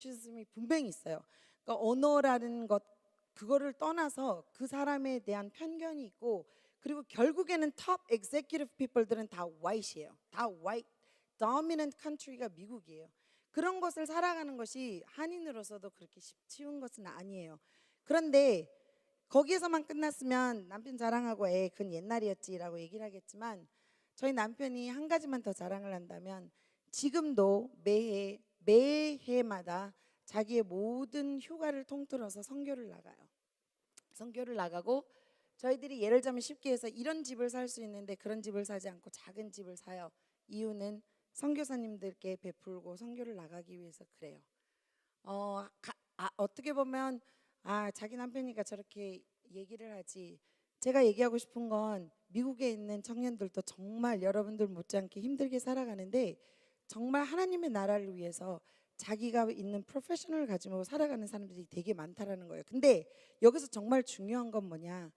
이 분명히 있어요. 그러니까 언어라는 것 그거를 떠나서 그 사람에 대한 편견이 있고, 그리고 결국에는 톱 executive people들은 다 white이에요. 다 white dominant country가 미국이에요. 그런 것을 살아가는 것이 한인으로서도 그렇게 쉬운 것은 아니에요. 그런데 거기에서만 끝났으면 남편 자랑하고 그건 옛날이었지라고 얘기를 하겠지만, 저희 남편이 한 가지만 더 자랑을 한다면 지금도 매해마다 자기의 모든 휴가를 통틀어서 선교를 나가요. 선교를 나가고, 저희들이 예를 들면 쉽게 해서 이런 집을 살 수 있는데 그런 집을 사지 않고 작은 집을 사요. 이유는 선교사님들께 베풀고 선교를 나가기 위해서 그래요. 어떻게 보면 자기 남편이니까 저렇게 얘기를 하지, 제가 얘기하고 싶은 건 미국에 있는 청년들도 정말 여러분들 못지않게 힘들게 살아가는데 정말 하나님의 나라를 위해서 자기가 있는 프로페셔널을 가지고 살아가는 사람들이 되게 많다라는 거예요. 근데 여기서 정말 중요한 건 뭐냐,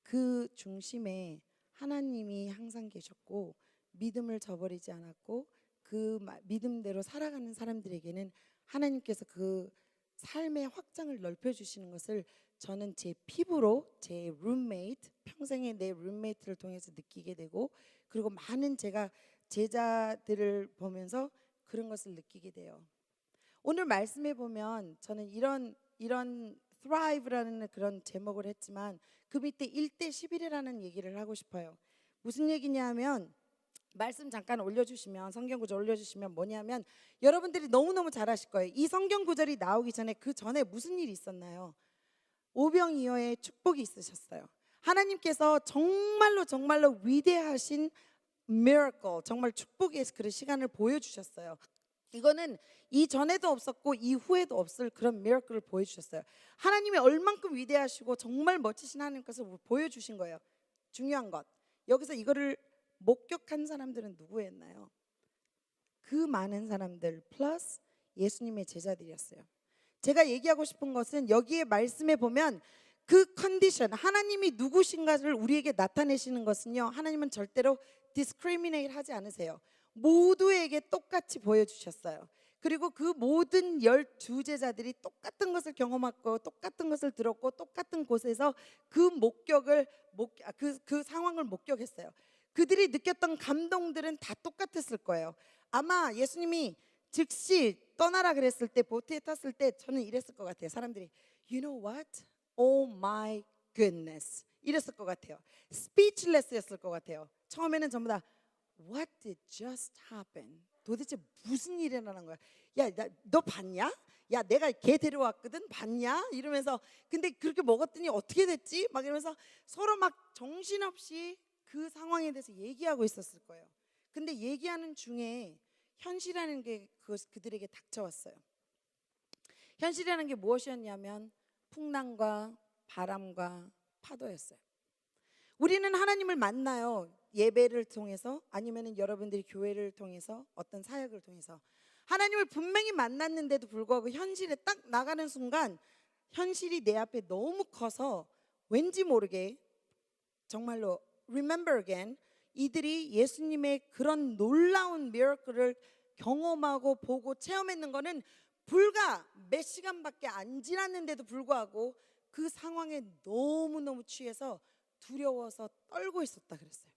그 중심에 하나님이 항상 계셨고 믿음을 저버리지 않았고 그 믿음대로 살아가는 사람들에게는 하나님께서 그 삶의 확장을 넓혀주시는 것을 저는 제 피부로 제 룸메이트, 평생의 내 룸메이트를 통해서 느끼게 되고, 그리고 많은 제가 제자들을 보면서 그런 것을 느끼게 돼요. 오늘 말씀해 보면 저는 이런 thrive라는 그런 제목을 했지만 그 밑에 1대 11이라는 얘기를 하고 싶어요. 무슨 얘기냐면, 말씀 잠깐 올려주시면, 성경 구절 올려주시면 뭐냐면, 여러분들이 너무너무 잘 아실 거예요. 이 성경 구절이 나오기 전에 그 전에 무슨 일이 있었나요? 오병이어의 축복이 있으셨어요. 하나님께서 정말로 정말로 위대하신 miracle, 정말 축복의 그 시간을 보여주셨어요. 이거는 이전에도 없었고 이후에도 없을 그런 미라클을 보여주셨어요. 하나님이 얼만큼 위대하시고 정말 멋지신 하나님께서 보여주신 거예요. 중요한 것, 여기서 이거를 목격한 사람들은 누구였나요? 그 많은 사람들 플러스 예수님의 제자들이었어요. 제가 얘기하고 싶은 것은 여기에 말씀에 보면 그 컨디션, 하나님이 누구신가를 우리에게 나타내시는 것은요, 하나님은 절대로 discriminate 하지 않으세요. 모두에게 똑같이 보여주셨어요. 그리고 그 모든 12제자들이 똑같은 것을 경험했고 똑같은 것을 들었고 똑같은 곳에서 그 목격을 그 상황을 목격했어요. 그들이 느꼈던 감동들은 다 똑같았을 거예요. 아마 예수님이 즉시 떠나라 그랬을 때, 보트에 탔을 때 저는 이랬을 것 같아요. 사람들이 You know what? Oh my goodness 이랬을 것 같아요. Speechless였을 것 같아요. 처음에는 전부 다 What did just happen? 도대체 무슨 일이 일어난 거야? 야, 너 봤냐? 야, 내가 걔 데려왔거든, 봤냐? 이러면서, 근데 그렇게 먹었더니 어떻게 됐지? 막 이러면서 서로 막 정신없이 그 상황에 대해서 얘기하고 있었을 거예요. 근데 얘기하는 중에 현실이라는 게 그들에게 닥쳐왔어요. 현실이라는 게 무엇이었냐면 풍랑과 바람과 파도였어요. 우리는 하나님을 만나요. 예배를 통해서, 아니면 여러분들이 교회를 통해서, 어떤 사역을 통해서 하나님을 분명히 만났는데도 불구하고 현실에 딱 나가는 순간 현실이 내 앞에 너무 커서 왠지 모르게 정말로 remember again, 이들이 예수님의 그런 놀라운 미러클을 경험하고 보고 체험했는 거는 불과 몇 시간밖에 안 지났는데도 불구하고 그 상황에 너무너무 취해서 두려워서 떨고 있었다 그랬어요.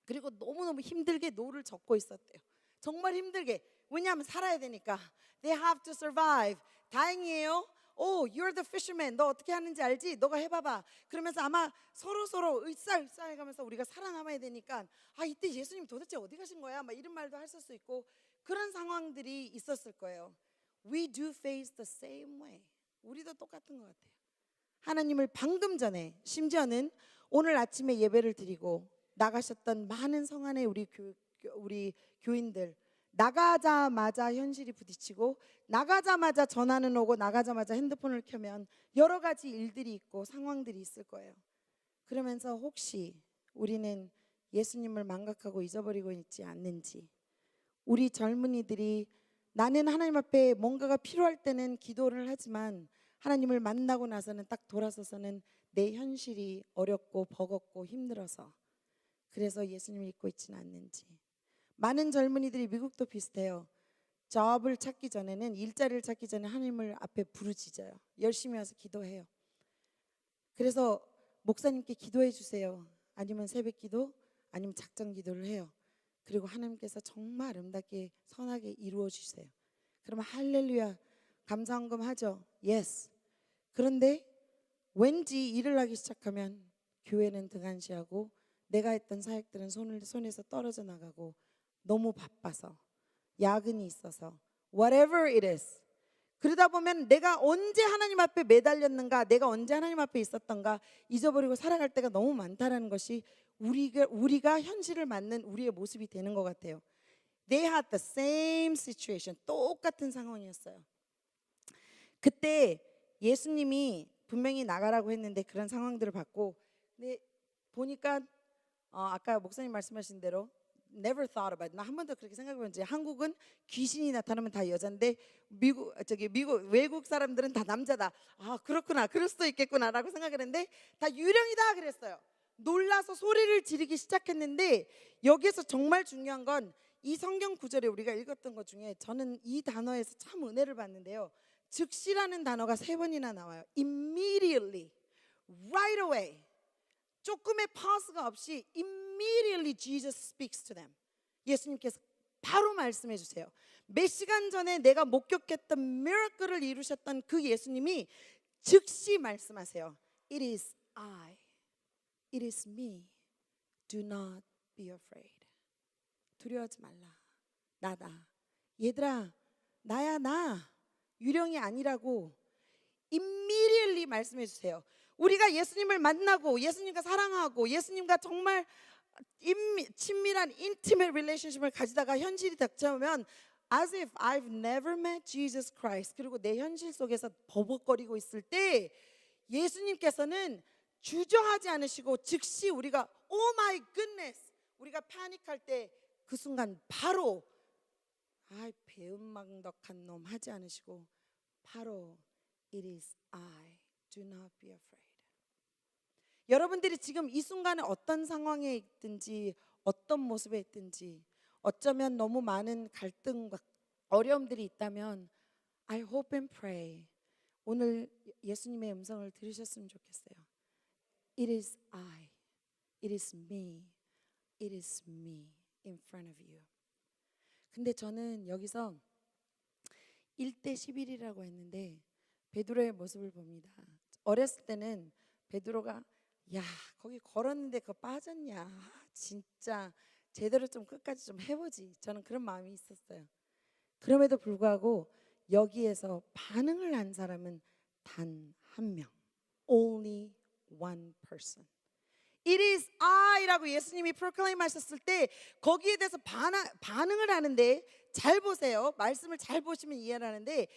그리고 너무너무 힘들게 노를 젓고 있었대요. 정말 힘들게. 왜냐하면 살아야 되니까. They have to survive. 다행이에요. Oh, you're the fisherman. 너 어떻게 하는지 알지? 너가 해봐봐. 그러면서 아마 서로 을싸해가면서 우리가 살아남아야 되니까, 이때 예수님 도대체 어디 가신 거야? 막 이런 말도 했을 수 있고, 그런 상황들이 있었을 거예요. We do face the same way. 우리도 똑같은 것 같아요. 하나님을 방금 전에, 심지어는 오늘 아침에 예배를 드리고 나가셨던 많은 성안의 우리 교인들, 나가자마자 현실이 부딪히고, 나가자마자 전화는 오고, 나가자마자 핸드폰을 켜면 여러 가지 일들이 있고 상황들이 있을 거예요. 그러면서 혹시 우리는 예수님을 망각하고 잊어버리고 있지 않는지, 우리 젊은이들이 나는 하나님 앞에 뭔가가 필요할 때는 기도를 하지만 하나님을 만나고 나서는 딱 돌아서서는 내 현실이 어렵고 버겁고 힘들어서 그래서 예수님을 잊고 있지는 않는지. 많은 젊은이들이, 미국도 비슷해요. job을 찾기 전에는, 일자리를 찾기 전에 하나님을 앞에 부르짖어요. 열심히 와서 기도해요. 그래서 목사님께 기도해 주세요. 아니면 새벽 기도, 아니면 작전 기도를 해요. 그리고 하나님께서 정말 아름답게 선하게 이루어 주세요. 그러면 할렐루야 감사헌금 하죠. Yes. 그런데 왠지 일을 하기 시작하면 교회는 등한시하고 내가 했던 사역들은 손에서 떨어져 나가고, 너무 바빠서, 야근이 있어서, whatever it is. 그러다 보면 내가 언제 하나님 앞에 매달렸는가, 내가 언제 하나님 앞에 있었던가 잊어버리고 살아갈 때가 너무 많다라는 것이 우리가 현실을 맞는 우리의 모습이 되는 것 같아요. They had the same situation. 똑같은 상황이었어요. 그때 예수님이 분명히 나가라고 했는데 그런 상황들을 봤고, 근데 보니까 아까 목사님 말씀하신 대로 never thought about it. 나 한 번도 그렇게 생각해본지. 한국은 귀신이 나타나면 다 여잔데 미국 외국 사람들은 다 남자다. 아 그렇구나, 그럴 수도 있겠구나라고 생각을 했는데 다 유령이다 그랬어요. 놀라서 소리를 지르기 시작했는데, 여기에서 정말 중요한 건 이 성경 구절에 우리가 읽었던 것 중에 저는 이 단어에서 참 은혜를 받는데요. 즉시라는 단어가 3번이나 나와요. Immediately, right away. 조금의 pause가 없이 immediately Jesus speaks to them. 예수님께서 바로 말씀해 주세요. 몇 시간 전에 내가 목격했던 miracle을 이루셨던 그 예수님이 즉시 말씀하세요. It is I. It is me. Do not be afraid. 두려워하지 말라. 나다. 얘들아, 나야 나. 유령이 아니라고. immediately 말씀해 주세요. 우리가 예수님을 만나고 예수님과 사랑하고 예수님과 정말 친밀한 intimate relationship을 가지다가 현실이 닥쳐오면 as if I've never met Jesus Christ, 그리고 내 현실 속에서 버벅거리고 있을 때 예수님께서는 주저하지 않으시고 즉시 우리가 oh my goodness, 우리가 패닉할 때 그 순간 바로 배은망덕한 놈 하지 않으시고 바로 It is I. Do not be afraid. 여러분들이 지금 이 순간에 어떤 상황에 있든지 어떤 모습에 있든지 어쩌면 너무 많은 갈등과 어려움들이 있다면 I hope and pray 오늘 예수님의 음성을 들으셨으면 좋겠어요. It is I. It is me. It is me in front of you. 근데 저는 여기서 1대 11이라고 했는데 베드로의 모습을 봅니다. 어렸을 때는 베드로가 야 거기 걸었는데 그거 빠졌냐, 진짜 제대로 좀 끝까지 좀 해보지, 저는 그런 마음이 있었어요. 그럼에도 불구하고 여기에서 반응을 한 사람은 단 한 명, only one person. It is I라고 예수님이 proclaim 하셨을 때 거기에 대해서 반응을 하는데, 잘 보세요. 말씀을 잘 보시면 이해를 하는데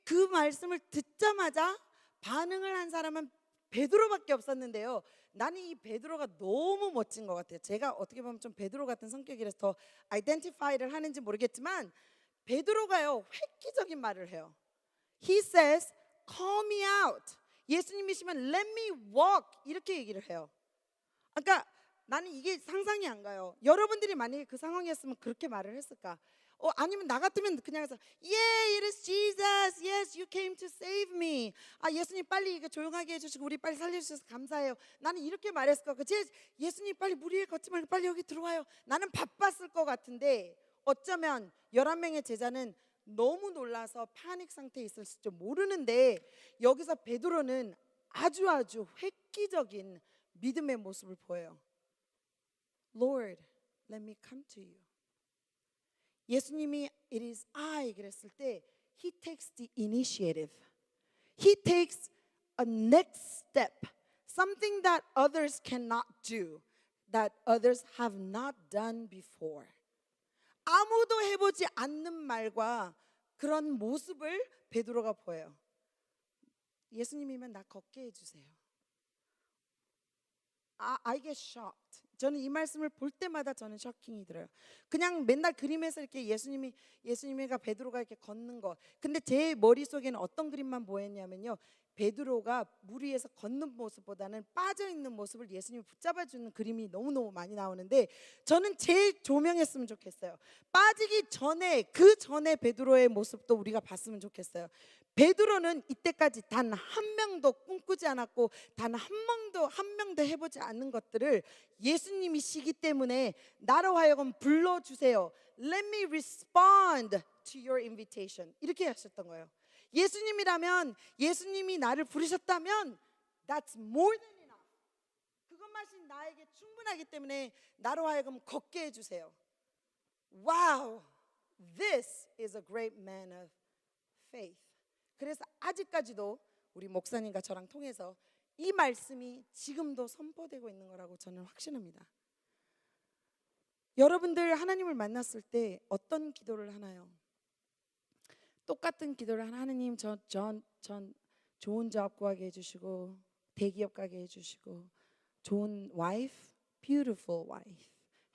그 말씀을 듣자마자 반응을 한 사람은 베드로밖에 없었는데요. 나는 이 베드로가 너무 멋진 것 같아요. 제가 어떻게 보면 좀 베드로 같은 성격이라서 더 아이덴티파이를 하는지 모르겠지만 베드로가요 획기적인 말을 해요. He says, call me out. 예수님이시면 let me walk 이렇게 얘기를 해요. 그러니까 나는 이게 상상이 안 가요. 여러분들이 만약에 그 상황이었으면 그렇게 말을 했을까? 아니면 나 같으면 그냥 해서 Yeah, it is Jesus. Yes, you came to save me. 예수님 빨리 이거 조용하게 해주시고 우리 빨리 살려주셔서 감사해요. 나는 이렇게 말했을 것 같아요. 예수님 빨리 물 위에 걷지 말고 빨리 여기 들어와요. 나는 바빴을 것 같은데 어쩌면 11명의 제자는 너무 놀라서 패닉 상태에 있을지 모르는데 여기서 베드로는 아주 획기적인 믿음의 모습을 보여요. Lord, let me come to you. 예수님이 It is I 그랬을 때 He takes the initiative. He takes a next step. Something that others cannot do. That others have not done before. 아무도 해보지 않는 말과 그런 모습을 베드로가 보여요. 예수님이면 나 걷게 해주세요. I get shocked. 저는 이 말씀을 볼 때마다 저는 쇼킹이 들어요. 그냥 맨날 그림에서 이렇게 예수님이가 베드로가 이렇게 걷는 거. 근데 제 머릿속에는 어떤 그림만 보였냐면요. 베드로가 물 위에서 걷는 모습보다는 빠져 있는 모습을 예수님이 붙잡아 주는 그림이 너무너무 많이 나오는데, 저는 제일 조명했으면 좋겠어요. 빠지기 전에, 그 전에 베드로의 모습도 우리가 봤으면 좋겠어요. 베드로는 이때까지 단 한 명도 꿈꾸지 않았고 단 한 명도 해보지 않는 것들을 예수님이시기 때문에 나로 하여금 불러주세요. Let me respond to your invitation. 이렇게 하셨던 거예요. 예수님이라면, 예수님이 나를 부르셨다면 that's more than enough. 그것만이 나에게 충분하기 때문에 나로 하여금 걷게 해주세요. Wow, this is a great man of faith. 그래서 아직까지도 우리 목사님과 저랑 통해서 이 말씀이 지금도 선포되고 있는 거라고 저는 확신합니다. 여러분들 하나님을 만났을 때 어떤 기도를 하나요? 똑같은 기도를 하나님, 전 좋은 job 구하게 해주시고, 대기업 가게 해주시고, 좋은 wife, beautiful wife,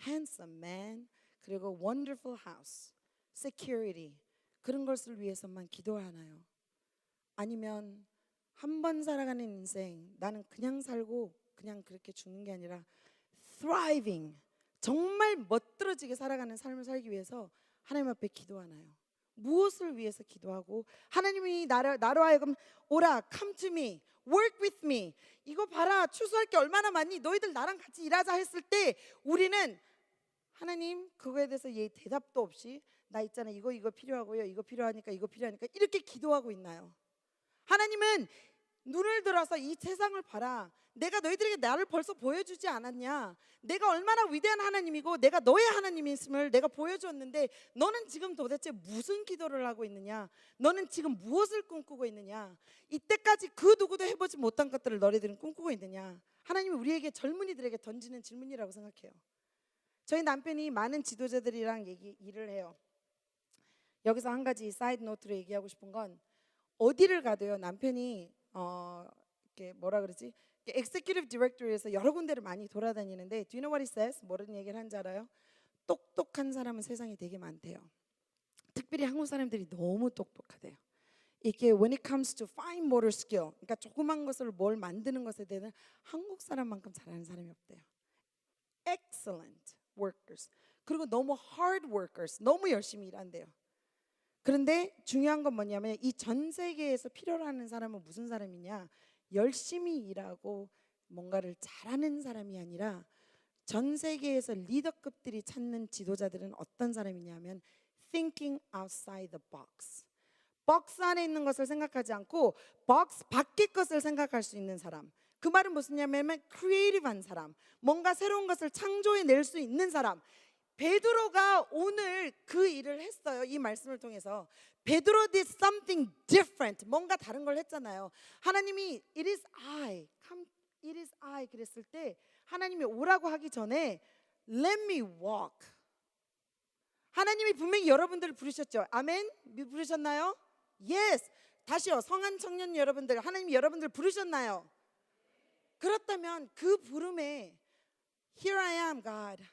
handsome man, 그리고 wonderful house, security, 그런 것을 위해서만 기도하나요? 아니면 한 번 살아가는 인생, 나는 그냥 살고 그냥 그렇게 죽는 게 아니라 thriving, 정말 멋들어지게 살아가는 삶을 살기 위해서 하나님 앞에 기도하나요? 무엇을 위해서 기도하고, 하나님이 나로 하여금 오라, come to me, work with me, 이거 봐라, 추수할 게 얼마나 많니, 너희들 나랑 같이 일하자 했을 때 우리는 하나님 그거에 대해서 대답도 없이 나 있잖아, 이거 필요하고요, 이거 필요하니까 이렇게 기도하고 있나요? 하나님은 눈을 들어서 이 세상을 봐라, 내가 너희들에게 나를 벌써 보여주지 않았냐, 내가 얼마나 위대한 하나님이고 내가 너의 하나님임을 내가 보여줬는데 너는 지금 도대체 무슨 기도를 하고 있느냐, 너는 지금 무엇을 꿈꾸고 있느냐, 이때까지 그 누구도 해보지 못한 것들을 너희들은 꿈꾸고 있느냐. 하나님이 우리에게, 젊은이들에게 던지는 질문이라고 생각해요. 저희 남편이 많은 지도자들이랑 일을 해요. 여기서 한 가지 사이드 노트로 얘기하고 싶은 건, 어디를 가도요 남편이 이렇게 뭐라 그러지, 엑세큐티브 디렉터에서 여러 군데를 많이 돌아다니는데, Do you know what he says? 뭐라는 얘기를 한지 알아요? 똑똑한 사람은 세상에 되게 많대요. 특별히 한국 사람들이 너무 똑똑하대요. 이게 when it comes to fine motor skill, 그러니까 조그만 것을 뭘 만드는 것에 대해서 한국 사람만큼 잘하는 사람이 없대요. Excellent workers. 그리고 너무 hard workers, 너무 열심히 일한대요. 그런데 중요한 건 뭐냐면, 이 전 세계에서 필요로 하는 사람은 무슨 사람이냐, 열심히 일하고 뭔가를 잘하는 사람이 아니라, 전 세계에서 리더급들이 찾는 지도자들은 어떤 사람이냐면 thinking outside the box. 박스 안에 있는 것을 생각하지 않고 박스 밖의 것을 생각할 수 있는 사람. 그 말은 무슨냐면 크리에이티브한 사람, 뭔가 새로운 것을 창조해낼 수 있는 사람. 베드로가 오늘 그 일을 했어요. 이 말씀을 통해서 베드로 did something different, 뭔가 다른 걸 했잖아요. 하나님이 it is I, come, it is I 그랬을 때 하나님이 오라고 하기 전에 let me walk. 하나님이 분명히 여러분들을 부르셨죠. 아멘? 부르셨나요? Yes. 다시요, 성한 청년 여러분들, 하나님이 여러분들 부르셨나요? 그렇다면 그 부름에 Here I am God,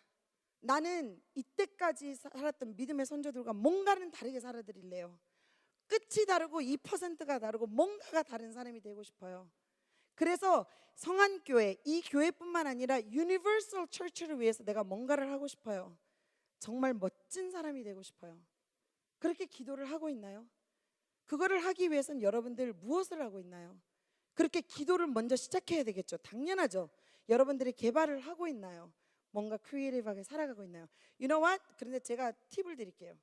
나는 이때까지 살았던 믿음의 선조들과 뭔가는 다르게 살아드릴래요. 끝이 다르고 2%가 다르고 뭔가가 다른 사람이 되고 싶어요. 그래서 성안교회, 이 교회뿐만 아니라 유니버설 처치를 위해서 내가 뭔가를 하고 싶어요. 정말 멋진 사람이 되고 싶어요. 그렇게 기도를 하고 있나요? 그거를 하기 위해서는 여러분들 무엇을 하고 있나요? 그렇게 기도를 먼저 시작해야 되겠죠. 당연하죠. 여러분들이 개발을 하고 있나요? 뭔가 크리에이티브하게 살아가고 있나요? You know what? 그런데 제가 팁을 드릴게요.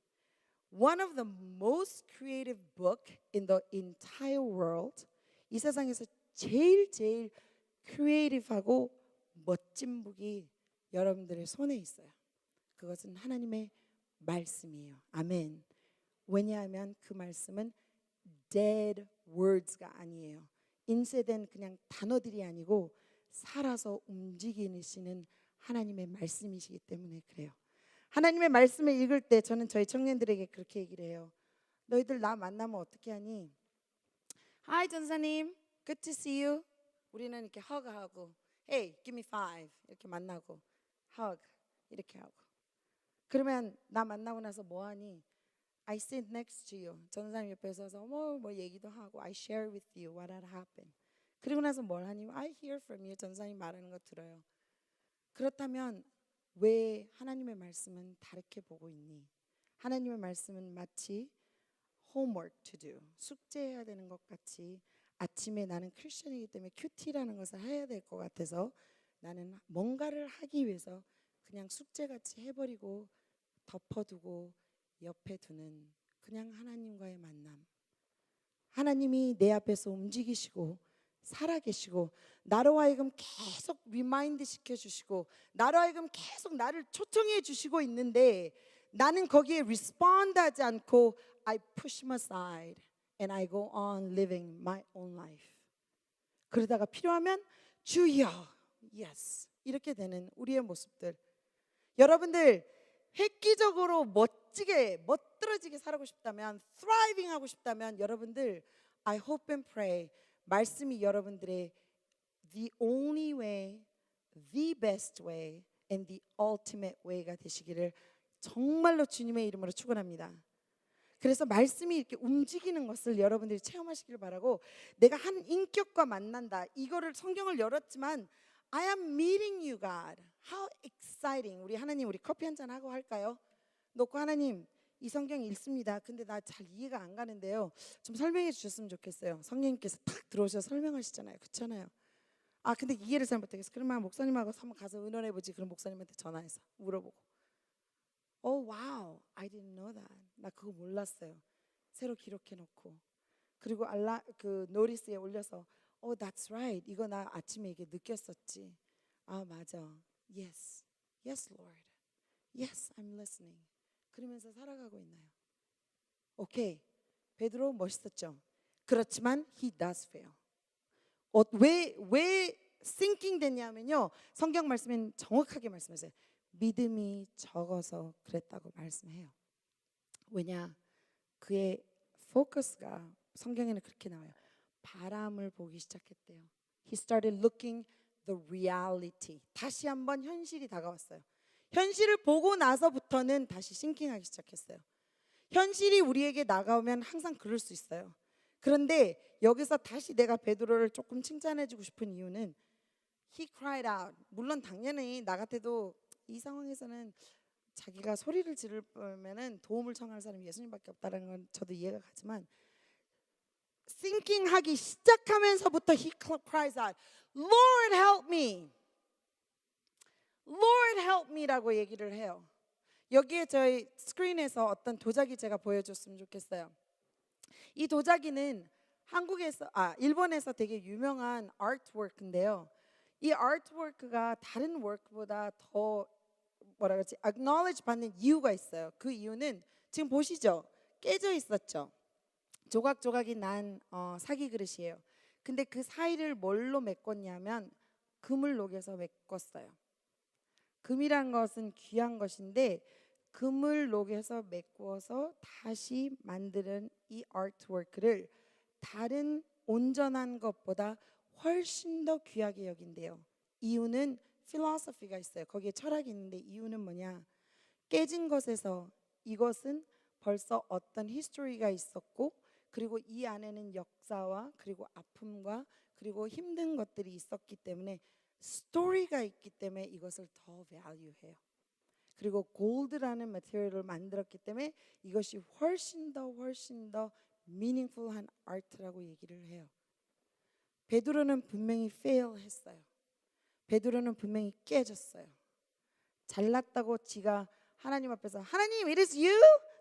One of the most creative book in the entire world, 이 세상에서 제일 크리에이티브하고 멋진 북이 여러분들의 손에 있어요. 그것은 하나님의 말씀이에요. 아멘. 왜냐하면 그 말씀은 dead words가 아니에요. 인쇄된 그냥 단어들이 아니고 살아서 움직이시는 하나님의 말씀이시기 때문에 그래요. 하나님의 말씀을 읽을 때 저는 저희 청년들에게 그렇게 얘기를 해요. 너희들 나 만나면 어떻게 하니? Hi 전사님, good to see you. 우리는 이렇게 hug하고 Hey, give me five 이렇게 만나고 hug 이렇게 하고, 그러면 나 만나고 나서 뭐 하니? I sit next to you. 전사님 옆에 서서 뭐 얘기도 하고 I share with you what had happened. 그리고 나서 뭘 하니? I hear from you. 전사님 말하는 거 들어요. 그렇다면 왜 하나님의 말씀은 다르게 보고 있니? 하나님의 말씀은 마치 homework to do, 숙제해야 되는 것 같이 아침에 나는 크리스천이기 때문에 큐티라는 것을 해야 될 것 같아서 나는 뭔가를 하기 위해서 그냥 숙제같이 해버리고 덮어두고 옆에 두는 그냥 하나님과의 만남. 하나님이 내 앞에서 움직이시고 살아계시고 나로 하여금 계속 리마인드 시켜주시고 나로 하여금 계속 나를 초청해 주시고 있는데 나는 거기에 respond하지 않고 I push him aside and I go on living my own life. 그러다가 필요하면 주여, yes, 이렇게 되는 우리의 모습들. 여러분들 획기적으로 멋지게 멋들어지게 살고 싶다면 thriving 하고 싶다면 여러분들 I hope and pray 말씀이 여러분들의 the only way, the best way and the ultimate way가 되시기를 정말로 주님의 이름으로 축원합니다. 그래서 말씀이 이렇게 움직이는 것을 여러분들이 체험하시길 바라고 내가 한 인격과 만난다. 이거를 성경을 열었지만 I am meeting you God. How exciting. 우리 하나님 우리 커피 한잔 하고 할까요? 놓고 하나님 이 성경 읽습니다. 근데 나 잘 이해가 안 가는데요. 좀 설명해 주셨으면 좋겠어요. 성령님께서 탁 들어오셔서 설명하시잖아요. 그렇잖아요. 아 근데 이해를 잘 못하겠어. 그러면 목사님하고 한번 가서 의논해보지. 그럼 목사님한테 전화해서 물어보고. Oh wow, I didn't know that. 나 그거 몰랐어요. 새로 기록해놓고 그리고 그 노리스에 올려서 Oh that's right. 이거 나 아침에 이게 느꼈었지. 아 맞아. Yes, yes Lord. Yes, I'm listening. 그러면서 살아가고 있나요? 오케이. 베드로 멋있었죠. 그렇지만 he does fail. 왜 sinking 됐냐면요. 성경 말씀은 정확하게 말씀하세요. 믿음이 적어서 그랬다고 말씀해요. 왜냐? 그의 포커스가 성경에는 그렇게 나와요. 바람을 보기 시작했대요. He started looking the reality. 다시 한번 현실이 다가왔어요. 현실을 보고 나서부터는 다시 싱킹하기 시작했어요. 현실이 우리에게 다가오면 항상 그럴 수 있어요. 그런데 여기서 다시 내가 베드로를 조금 칭찬해주고 싶은 이유는 He cried out. 물론 당연히 나 같아도 이 상황에서는 자기가 소리를 지르면은 도움을 청할 사람이 예수님밖에 없다는 건 저도 이해가 가지만 싱킹하기 시작하면서부터 he cries out, Lord help me, Lord help me라고 얘기를 해요. 여기에 저희 스크린에서 어떤 도자기 제가 보여줬으면 좋겠어요. 이 도자기는 일본에서 되게 유명한 아트워크인데요. 이 아트워크가 다른 워크보다 더 뭐라 그러지? acknowledge 받는 이유가 있어요. 그 이유는 지금 보시죠. 깨져 있었죠. 조각조각이 난 사기 그릇이에요. 근데 그 사이를 뭘로 메꿨냐면 금을 녹여서 메꿨어요. 금이란 것은 귀한 것인데 금을 녹여서 메꾸어서 다시 만드는 이 아트워크를 다른 온전한 것보다 훨씬 더 귀하게 여긴대요. 이유는 필로소피가 있어요. 거기에 철학이 있는데 이유는 뭐냐? 깨진 것에서 이것은 벌써 어떤 히스토리가 있었고 그리고 이 안에는 역사와 그리고 아픔과 그리고 힘든 것들이 있었기 때문에 스토리가 있기 때문에 이것을 더 밸류해요. 그리고 골드라는 매티리얼을 만들었기 때문에 이것이 훨씬 더 meaningful한 아트라고 얘기를 해요. 베드로는 분명히 fail했어요. 베드로는 분명히 깨졌어요. 잘났다고 지가 하나님 앞에서 하나님 it is you?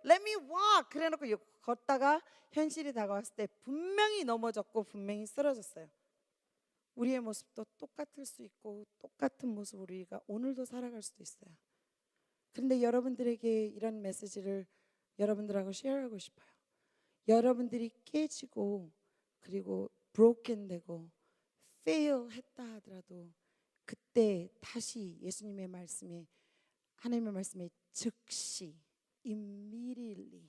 Let me walk 그래놓고 걷다가 현실이 다가왔을 때 분명히 넘어졌고 분명히 쓰러졌어요. 우리의 모습도 똑같을 수 있고 똑같은 모습으로 우리가 오늘도 살아갈 수도 있어요. 그런데 여러분들에게 이런 메시지를 여러분들하고 쉐어하고 싶어요. 여러분들이 깨지고 그리고 broken 되고 fail 했다 하더라도 그때 다시 예수님의 말씀에 하나님의 말씀에 즉시 immediately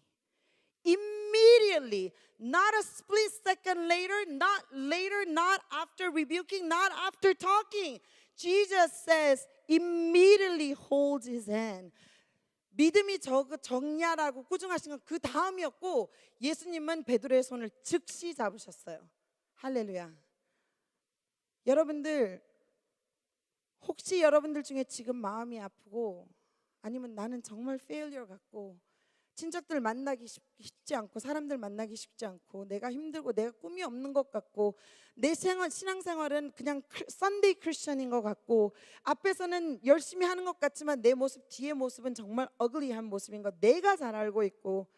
not a split second later, not after rebuking, not after talking. Jesus says immediately holds his hand. 믿음이 정냐라고 꾸중하신 건 그 다음이었고, 예수님은 베드로의 손을 즉시 잡으셨어요. 할렐루야. 여러분들, 혹시 여러분들 중에 지금 마음이 아프고, 아니면 나는 정말 페일리어 같고, 친척들 만나기 쉽지 않고, 사람들 만나기 쉽지 않고, 내가 힘들고 내가 꿈이 없는 것 같고, 내 신앙생활은 그냥 썬데이 크리스천인 것 같고, 앞에서는 열심히 하는 것 같지만 내 모습, 뒤의 모습은 정말 어글리한 모습인 거 내가 잘 알고 있고,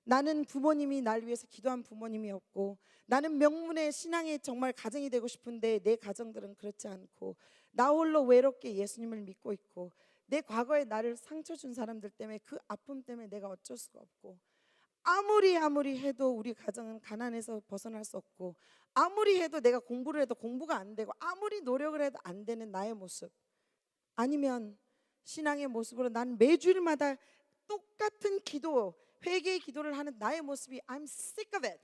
나는 부모님이 날 위해서 기도한 부모님이 없고, 나는 명문의 신앙의 정말 가정이 되고 싶은데 내 가정들은 그렇지 않고, 나 홀로 외롭게 예수님을 믿고 있고, 내 과거에 나를 상처 준 사람들 때문에, 그 아픔 때문에 내가 어쩔 수가 없고, 아무리 해도 우리 가정은 가난해서 벗어날 수 없고, 아무리 해도 내가 공부를 해도 공부가 안 되고, 아무리 노력을 해도 안 되는 나의 모습, 아니면 신앙의 모습으로 난 매주일마다 똑같은 기도, 회개의 기도를 하는 나의 모습이 I'm sick of it.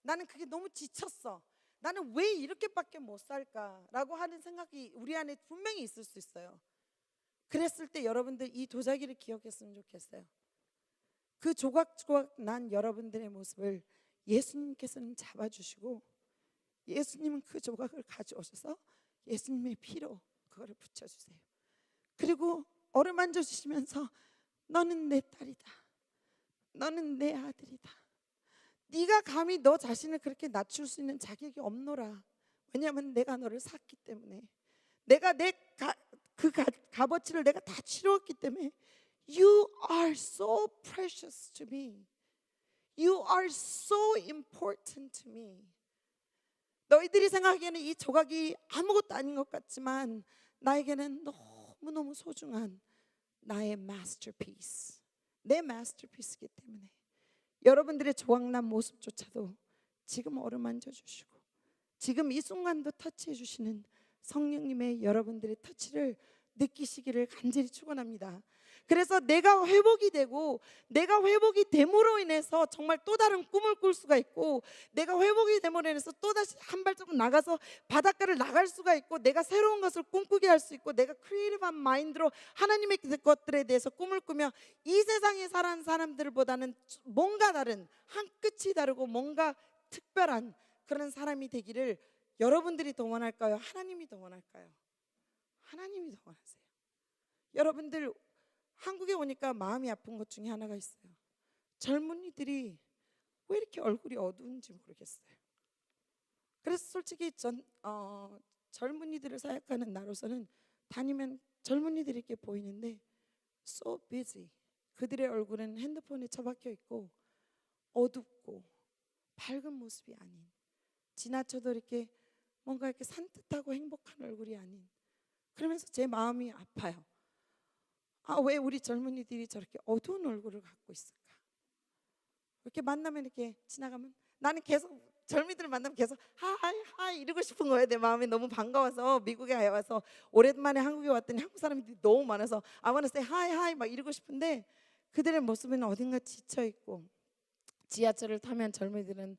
나는 그게 너무 지쳤어. 나는 왜 이렇게밖에 못 살까라고 하는 생각이 우리 안에 분명히 있을 수 있어요. 그랬을 때 여러분들 이 도자기를 기억했으면 좋겠어요. 그 조각조각 난 여러분들의 모습을 예수님께서는 잡아주시고, 예수님은 그 조각을 가져오셔서 예수님의 피로 그거를 붙여주세요. 그리고 어루만져 주시면서 너는 내 딸이다, 너는 내 아들이다. 네가 감히 너 자신을 그렇게 낮출 수 있는 자격이 없노라. 왜냐하면 내가 너를 샀기 때문에, 내가 그 값어치를 내가 다 치루었기 때문에. You are so precious to me. You are so important to me. 너희들이 생각하기에는 이 조각이 아무것도 아닌 것 같지만 나에게는 너무너무 소중한 나의 masterpiece, 내 masterpiece이기 때문에 여러분들의 조각난 모습조차도 지금 어루만져 주시고, 지금 이 순간도 터치해 주시는 성령님의 여러분들의 터치를 느끼시기를 간절히 축원합니다. 그래서 내가 회복이 되고, 내가 회복이 됨으로 인해서 정말 또 다른 꿈을 꿀 수가 있고, 내가 회복이 됨으로 인해서 또다시 한 발자국 나가서 바닷가를 나갈 수가 있고, 내가 새로운 것을 꿈꾸게 할 수 있고, 내가 크리에이티브한 마인드로 하나님의 것들에 대해서 꿈을 꾸며 이 세상에 사는 사람들보다는 뭔가 다른, 한 끝이 다르고 뭔가 특별한 그런 사람이 되기를 여러분들이 더 원할까요? 하나님이 더 원할까요? 하나님이 더 원하세요. 여러분들, 한국에 오니까 마음이 아픈 것 중에 하나가 있어요. 젊은이들이 왜 이렇게 얼굴이 어두운지 모르겠어요. 그래서 솔직히 젊은이들을 사역하는 나로서는 다니면 젊은이들이 이렇게 보이는데 so busy. 그들의 얼굴은 핸드폰에 처박혀 있고 어둡고 밝은 모습이 아닌, 지나쳐도 이렇게 뭔가 이렇게 산뜻하고 행복한 얼굴이 아닌, 그러면서 제 마음이 아파요. 왜 우리 젊은이들이 저렇게 어두운 얼굴을 갖고 있을까? 이렇게 만나면, 이렇게 지나가면 나는 계속 젊은이들을 만나면 계속 하이 이러고 싶은 거예요. 내 마음이 너무 반가워서, 미국에 와서 오랜만에 한국에 왔더니 한국 사람들이 너무 많아서 I want to say 하이 막 이러고 싶은데, 그들의 모습은 어딘가 지쳐 있고, 지하철을 타면 젊은이들은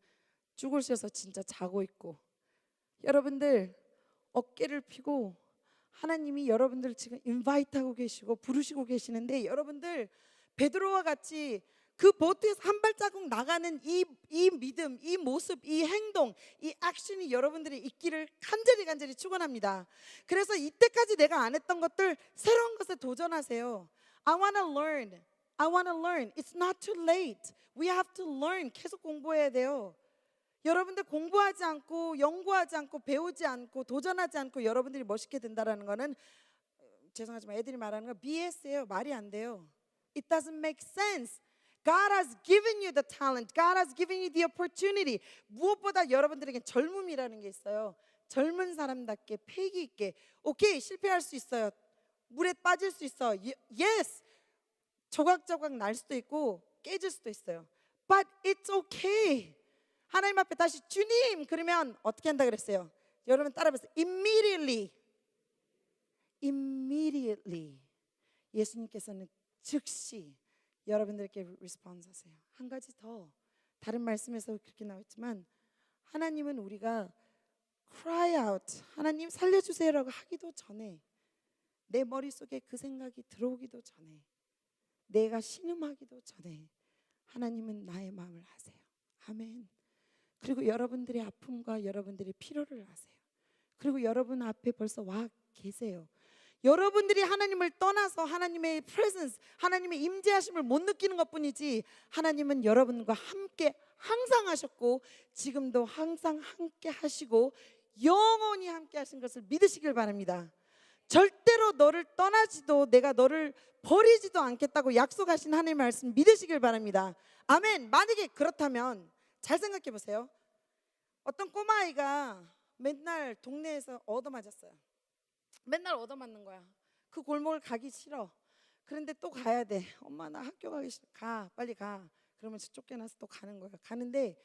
죽을 쉬어서 진짜 자고 있고. 여러분들, 어깨를 피고 하나님이 여러분들 지금 인바이트하고 계시고 부르시고 계시는데, 여러분들 베드로와 같이 그 보트에서 한 발자국 나가는 이 믿음, 이 모습, 이 행동, 이 액션이 여러분들이 있기를 간절히 축원합니다. 그래서 이때까지 내가 안 했던 것들, 새로운 것에 도전하세요. I want to learn. It's not too late. We have to learn. 계속 공부해야 돼요. 여러분들 공부하지 않고, 연구하지 않고, 배우지 않고, 도전하지 않고 여러분들이 멋있게 된다라는 거는, 죄송하지만 애들이 말하는 거 BS예요. 말이 안 돼요. It doesn't make sense. God has given you the talent. God has given you the opportunity. 무엇보다 여러분들에게 젊음이라는 게 있어요. 젊은 사람답게 패기 있게, 오케이, 실패할 수 있어요. 물에 빠질 수 있어. Yes. 조각조각 날 수도 있고 깨질 수도 있어요. But it's okay. 하나님 앞에 다시 주님 그러면 어떻게 한다 그랬어요? 여러분 따라해보세요. Immediately. 예수님께서는 즉시 여러분들께 리스폰스 하세요. 한 가지 더, 다른 말씀에서 그렇게 나왔지만, 하나님은 우리가 cry out, 하나님 살려주세요라고 하기도 전에, 내 머릿속에 그 생각이 들어오기도 전에 내가 신음하기도 전에 하나님은 나의 마음을 아세요. 아멘. 그리고 여러분들의 아픔과 여러분들의 필요를 아세요. 그리고 여러분 앞에 벌써 와 계세요. 여러분들이 하나님을 떠나서 하나님의 프레젠스, 하나님의 임재하심을 못 느끼는 것뿐이지 하나님은 여러분과 함께 항상 하셨고 지금도 항상 함께 하시고 영원히 함께 하신 것을 믿으시길 바랍니다. 절대로 너를 떠나지도 내가 너를 버리지도 않겠다고 약속하신 하나님의 말씀 믿으시길 바랍니다. 아멘. 만약에 그렇다면 잘 생각해 보세요. 어떤 꼬마아이가 맨날 동네에서 얻어맞았어요. 맨날 얻어맞는 거야. 그 골목을 가기 싫어. 그런데 또 가야 돼. 엄마 나 학교 가기 싫어. 가 빨리 가. 그러면서 쫓겨나서 또 가는 거야. 가는데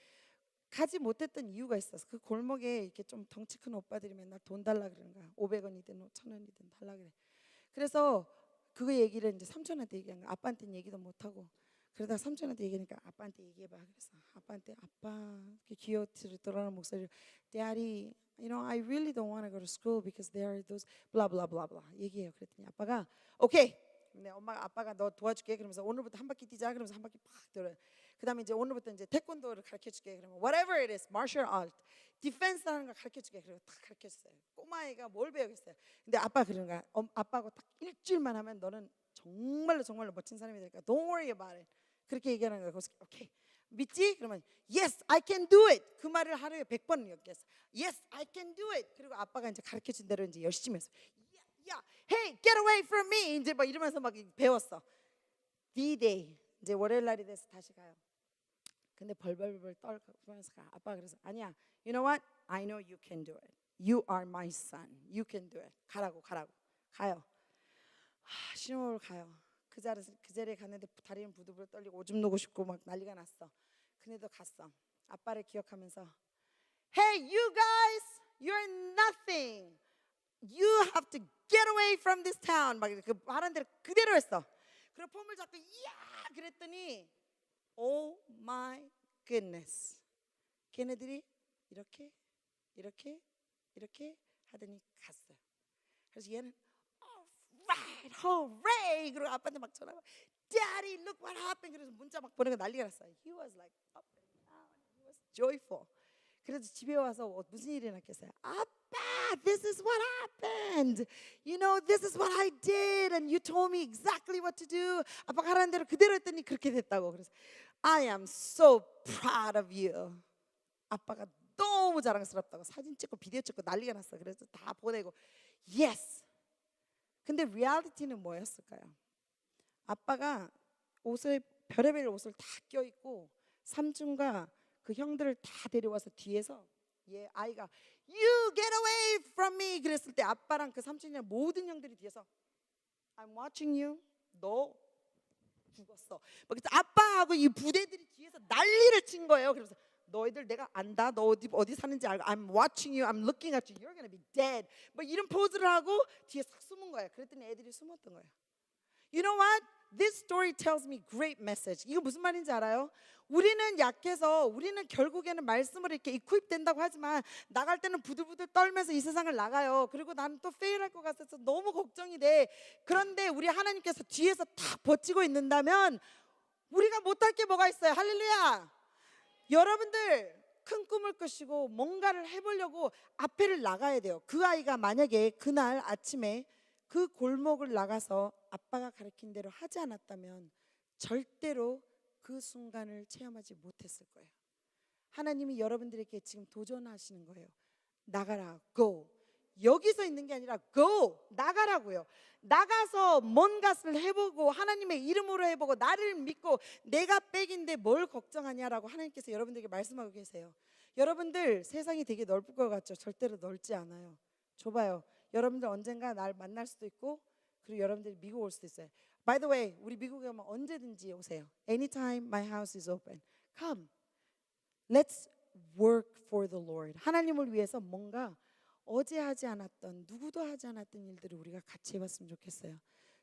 가지 못했던 이유가 있었어. 그 골목에 이렇게 좀 덩치 큰 오빠들이 맨날 돈 달라 그러는 거야. 500원이든 1,000원이든 달라 그래. 그래서 그 얘기를 이제 삼촌한테 얘기한 거야. 아빠한테는 얘기도 못 하고. 그러다가 삼촌한테 얘기하니까 아빠한테 얘기해봐. 그래서 아빠한테 아빠 이렇게 귀여워지를 드러나는 목소리로 Daddy, you know, I really don't want to go to school because there are those blah blah blah blah 얘기해요. 그랬더니 아빠가 오케이. 근데 엄마가 아빠가 너 도와줄게. 그러면서 오늘부터 한 바퀴 뛰자. 그러면서 한 바퀴 팍 돌아요. 그다음에 이제 오늘부터 이제 태권도를 가르쳐줄게. 그러면 whatever it is, martial art, 디펜스하는 거 가르쳐줄게. 그리고 딱 가르쳐줬어요. 꼬마애가 뭘 배우겠어요. 근데 아빠 그런 거야. 아빠하고 딱 일주일만 하면 너는 정말로 정말로 멋진 사람이 되니까 don't worry about it. 그렇게 얘기하는 거예요. 그래서 오케이 믿지? 그러면 yes, I can do it. 그 말을 하루에 100번 얘기했어. Yes, I can do it. 그리고 아빠가 이제 가르쳐준 대로 이제 열심히 했어. 야, hey, get away from me. 이제 막 이러면서 막 배웠어. D-Day 이제 월요일 날이 돼서 다시 가요. 근데 벌벌벌 떨면서 가. 아빠가 그래서 아니야. You know what? I know you can do it. You are my son. You can do it. 가라고 가요. 신호를 가요. 그 자리에 갔는데 다리는 부들부들 떨리고 오줌 누고 싶고 막 난리가 났어. 근데도 갔어. 아빠를 기억하면서 Hey, you guys, you're nothing. You have to get away from this town. 막 그 말한 대로 그대로 했어. 그리고 폼을 잡고 이야 그랬더니 Oh my goodness. 걔네들이 이렇게 하더니 갔어요. 그래서 얘는 Right, hooray! 그리고 아빠한테 막 전화가 Daddy, look what happened. 그래서 문자 막 보내고 난리가 났어요. He was like up and down. He was joyful. 그래서 집에 와서 무슨 일이 났겠어요? 아빠, this is what happened. You know, this is what I did, and you told me exactly what to do. 아빠가 하라는 대로 그대로 했더니 그렇게 됐다고. 그래서 I am so proud of you. 아빠가 너무 자랑스럽다고 사진 찍고 비디오 찍고 난리가 났어. 그래서 다 보내고 Yes. 근데 리얼리티는 뭐였을까요? 아빠가 옷을 별의별 옷을 다 껴입고 삼촌과 그 형들을 다 데려와서 뒤에서 얘 아이가 You get away from me 그랬을 때 아빠랑 그 삼촌이랑 모든 형들이 뒤에서 I'm watching you. 너 죽었어. 그래서 아빠하고 이 부대들이 뒤에서 난리를 친 거예요. 그래서 너희들 내가 안다. 너 어디 사는지 알고 I'm watching you. I'm looking at you. You're gonna be dead. 뭐 이런 포즈를 하고 뒤에 싹 숨은 거예요. 그랬더니 애들이 숨었던 거예요. You know what? This story tells me great message. 이거 무슨 말인지 알아요? 우리는 약해서 우리는 결국에는 말씀으로 이렇게 equip된다고 하지만 나갈 때는 부들부들 떨면서 이 세상을 나가요. 그리고 나는 또 fail할 것 같아서 너무 걱정이 돼. 그런데 우리 하나님께서 뒤에서 다 버티고 있는다면 우리가 못할 게 뭐가 있어요? 할렐루야. 여러분들 큰 꿈을 꾸시고 뭔가를 해보려고 앞에를 나가야 돼요. 그 아이가 만약에 그날 아침에 그 골목을 나가서 아빠가 가르친 대로 하지 않았다면 절대로 그 순간을 체험하지 못했을 거예요. 하나님이 여러분들에게 지금 도전하시는 거예요. 나가라, go. 여기서 있는 게 아니라 go, 나가라고요. 나가서 뭔가를 해보고 하나님의 이름으로 해보고 나를 믿고 내가 백인데 뭘 걱정하냐라고 하나님께서 여러분들에게 말씀하고 계세요. 여러분들 세상이 되게 넓을 것 같죠? 절대로 넓지 않아요. 좁아요. 여러분들 언젠가 날 만날 수도 있고 그리고 여러분들이 미국 올 수도 있어요. By the way, 우리 미국에 오면 언제든지 오세요. Anytime my house is open. Come. Let's work for the Lord. 하나님을 위해서 뭔가 어제 하지 않았던 누구도 하지 않았던 일들을 우리가 같이 해봤으면 좋겠어요.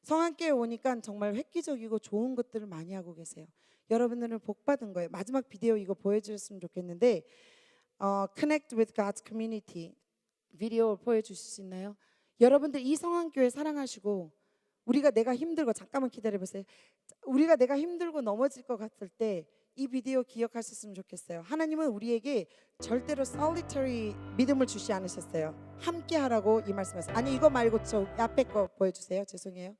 성안교회 오니까 정말 획기적이고 좋은 것들을 많이 하고 계세요. 여러분들은 복 받은 거예요. 마지막 비디오 이거 보여주셨으면 좋겠는데 Connect with God's Community 비디오 보여주실 수 있나요? 여러분들 이 성안교회 사랑하시고 우리가 내가 힘들고 잠깐만 기다려보세요. 우리가 내가 힘들고 넘어질 것 같을 때 이 비디오 기억하셨으면 좋겠어요. 하나님은 우리에게 절대로 solitary 믿음을 주시 않으셨어요. 함께 하라고 이 말씀하셨어요. 아니 이거 말고 저 앞에 거 보여주세요. 죄송해요.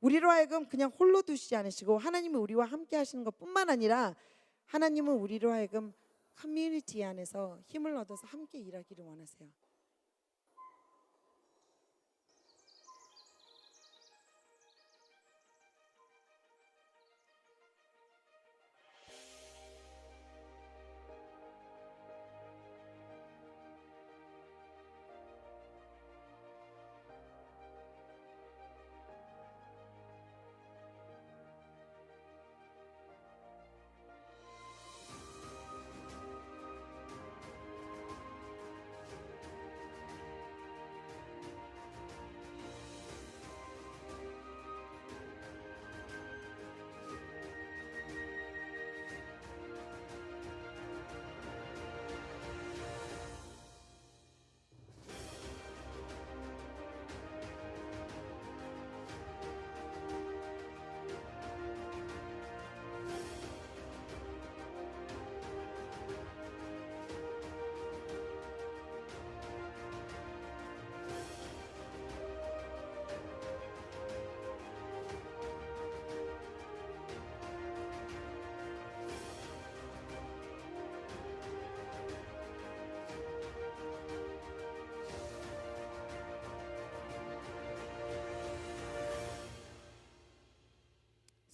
우리로 하여금 그냥 홀로 두시지 않으시고 하나님이 우리와 함께 하시는 것뿐만 아니라 하나님은 우리로 하여금 커뮤니티 안에서 힘을 얻어서 함께 일하기를 원하세요.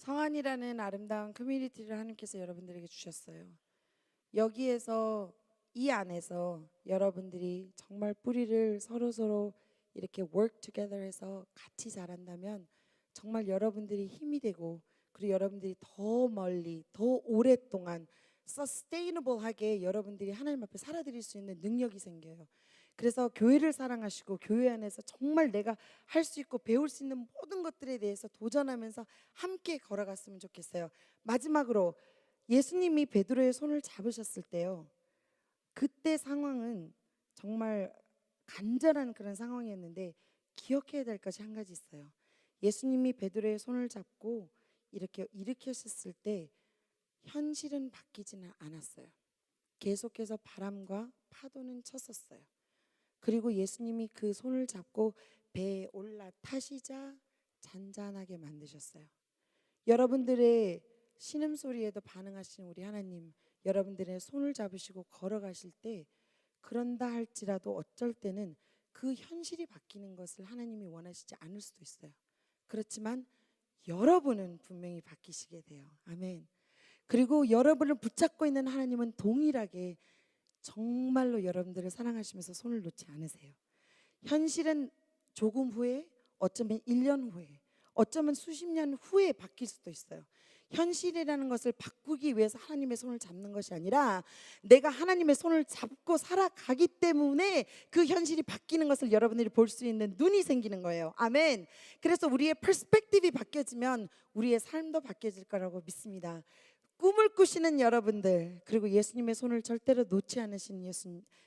성안이라는 아름다운 커뮤니티를 하나님께서 여러분들에게 주셨어요. 여기에서 이 안에서 여러분들이 정말 뿌리를 서로 이렇게 work together 해서 같이 자란다면 정말 여러분들이 힘이 되고 그리고 여러분들이 더 멀리 더 오랫동안 sustainable하게 여러분들이 하나님 앞에 살아드릴 수 있는 능력이 생겨요. 그래서 교회를 사랑하시고 교회 안에서 정말 내가 할 수 있고 배울 수 있는 모든 것들에 대해서 도전하면서 함께 걸어갔으면 좋겠어요. 마지막으로 예수님이 베드로의 손을 잡으셨을 때요. 그때 상황은 정말 간절한 그런 상황이었는데 기억해야 될 것이 한 가지 있어요. 예수님이 베드로의 손을 잡고 이렇게 일으켰을 때 현실은 바뀌지는 않았어요. 계속해서 바람과 파도는 쳤었어요. 그리고 예수님이 그 손을 잡고 배에 올라타시자 잔잔하게 만드셨어요. 여러분들의 신음소리에도 반응하시는 우리 하나님, 여러분들의 손을 잡으시고 걸어가실 때 그런다 할지라도 어쩔 때는 그 현실이 바뀌는 것을 하나님이 원하시지 않을 수도 있어요. 그렇지만 여러분은 분명히 바뀌시게 돼요. 아멘. 그리고 여러분을 붙잡고 있는 하나님은 동일하게 정말로 여러분들을 사랑하시면서 손을 놓지 않으세요. 현실은 조금 후에, 어쩌면 1년 후에, 어쩌면 수십 년 후에 바뀔 수도 있어요. 현실이라는 것을 바꾸기 위해서 하나님의 손을 잡는 것이 아니라 내가 하나님의 손을 잡고 살아가기 때문에 그 현실이 바뀌는 것을 여러분들이 볼 수 있는 눈이 생기는 거예요. 아멘. 그래서 우리의 퍼스펙티브가 바뀌어지면 우리의 삶도 바뀌어질 거라고 믿습니다. 꿈을 꾸시는 여러분들, 그리고 예수님의 손을 절대로 놓지 않으시는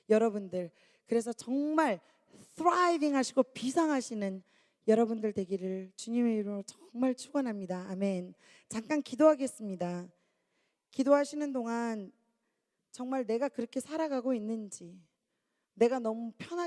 여러분들, 그래서 정말 thriving 하시고 비상하시는 여러분들 되기를 주님의 이름으로 정말 축원합니다. 아멘. 잠깐 기도하겠습니다. 기도하시는 동안 정말 내가 그렇게 살아가고 있는지, 내가 너무 편하게